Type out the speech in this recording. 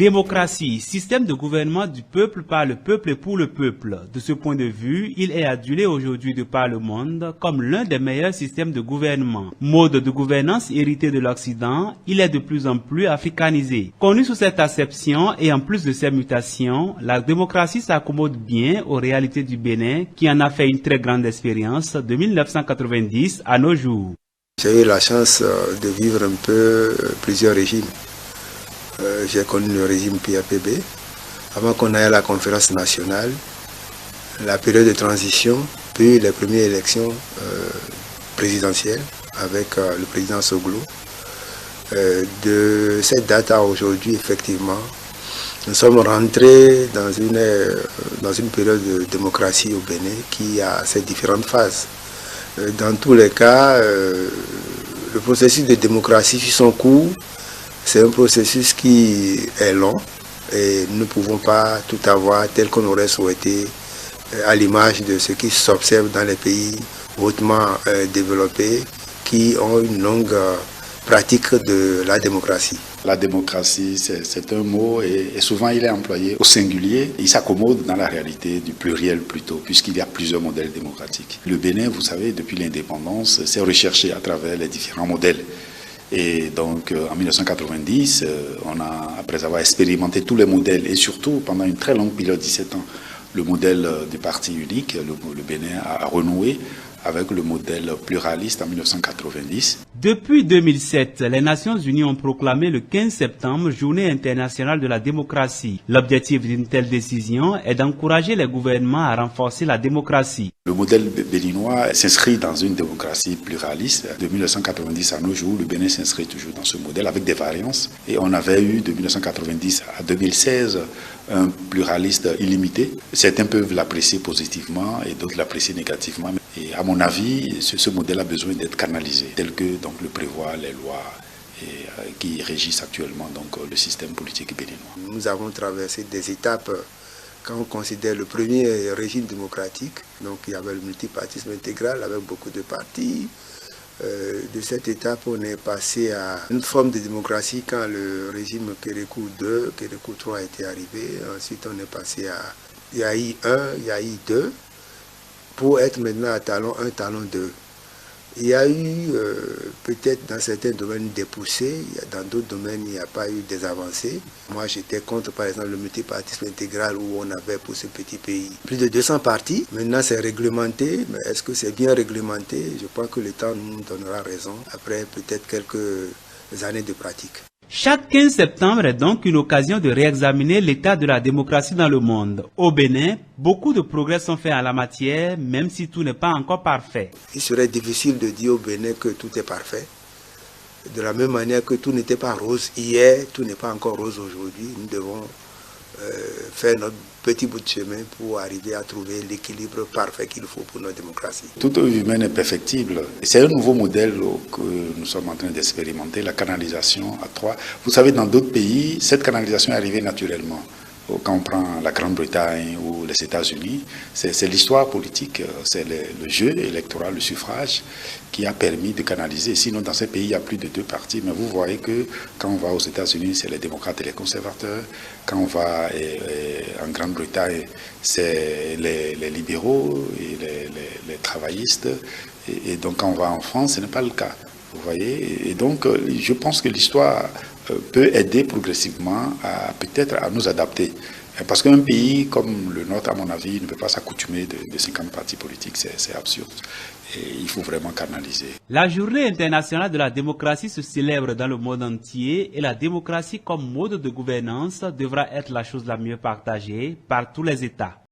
Démocratie, système de gouvernement du peuple par le peuple et pour le peuple. De ce point de vue, il est adulé aujourd'hui de par le monde comme l'un des meilleurs systèmes de gouvernement. Mode de gouvernance hérité de l'Occident, il est de plus en plus africanisé. Connu sous cette acception et en plus de ces mutations, la démocratie s'accommode bien aux réalités du Bénin qui en a fait une très grande expérience de 1990 à nos jours. J'ai eu la chance de vivre un peu plusieurs régimes. J'ai connu le régime PAPB, avant qu'on aille à la conférence nationale, la période de transition, puis les premières élections présidentielles avec le président Soglo. De cette date à aujourd'hui, effectivement, nous sommes rentrés dans une période de démocratie au Bénin qui a ses différentes phases. Dans tous les cas, le processus de démocratie suit son cours. C'est un processus qui est long et nous ne pouvons pas tout avoir tel qu'on aurait souhaité à l'image de ce qui s'observe dans les pays hautement développés qui ont une longue pratique de la démocratie. La démocratie, c'est un mot et souvent il est employé au singulier. Il s'accommode dans la réalité du pluriel plutôt, puisqu'il y a plusieurs modèles démocratiques. Le Bénin, vous savez, depuis l'indépendance, s'est recherché à travers les différents modèles. Et donc en 1990, après avoir expérimenté tous les modèles et surtout pendant une très longue période, 17 ans, le modèle du parti unique, le Bénin a renoué avec le modèle pluraliste en 1990. Depuis 2007, les Nations Unies ont proclamé le 15 septembre Journée internationale de la démocratie. L'objectif d'une telle décision est d'encourager les gouvernements à renforcer la démocratie. Le modèle béninois s'inscrit dans une démocratie pluraliste. De 1990 à nos jours, le Bénin s'inscrit toujours dans ce modèle avec des variances. Et on avait eu de 1990 à 2016 un pluraliste illimité. Certains peuvent l'apprécier positivement et d'autres l'apprécier négativement. Et à mon avis, ce modèle a besoin d'être canalisé, tel que donc, le prévoient les lois qui régissent actuellement donc, le système politique béninois. Nous avons traversé des étapes. Quand on considère le premier régime démocratique, donc il y avait le multipartisme intégral avec beaucoup de partis. De cette étape, on est passé à une forme de démocratie quand le régime Kérékou 2, Kérékou 3 était arrivé. Ensuite, on est passé à Yahi 1, Yahi 2, pour être maintenant à talon 1, talon 2. Il y a eu peut-être dans certains domaines des poussées, dans d'autres domaines il n'y a pas eu des avancées. Moi j'étais contre par exemple le multipartisme intégral où on avait pour ce petit pays plus de 200 partis. Maintenant c'est réglementé, mais est-ce que c'est bien réglementé? Je pense que le temps nous donnera raison après peut-être quelques années de pratique. Chaque 15 septembre est donc une occasion de réexaminer l'état de la démocratie dans le monde. Au Bénin, beaucoup de progrès sont faits en la matière, même si tout n'est pas encore parfait. Il serait difficile de dire au Bénin que tout est parfait. De la même manière que tout n'était pas rose hier, tout n'est pas encore rose aujourd'hui. Nous devons faire notre petit bout de chemin pour arriver à trouver l'équilibre parfait qu'il faut pour notre démocratie. Toute œuvre humaine est perfectible. C'est un nouveau modèle que nous sommes en train d'expérimenter, la canalisation à trois. Vous savez, dans d'autres pays, cette canalisation est arrivée naturellement. Quand on prend la Grande-Bretagne ou les États-Unis, c'est l'histoire politique, c'est le jeu électoral, le suffrage qui a permis de canaliser. Sinon, dans ces pays, il y a plus de 2 partis. Mais vous voyez que quand on va aux États-Unis, c'est les démocrates et les conservateurs. Quand on va en Grande-Bretagne, c'est les libéraux et les travaillistes. Et donc, quand on va en France, ce n'est pas le cas. Vous voyez? Et donc, je pense que l'histoire peut aider progressivement peut-être à nous adapter. Parce qu'un pays comme le nôtre, à mon avis, ne peut pas s'accoutumer de 50 partis politiques, c'est absurde. Et il faut vraiment canaliser. La journée internationale de la démocratie se célèbre dans le monde entier et la démocratie comme mode de gouvernance devra être la chose la mieux partagée par tous les États.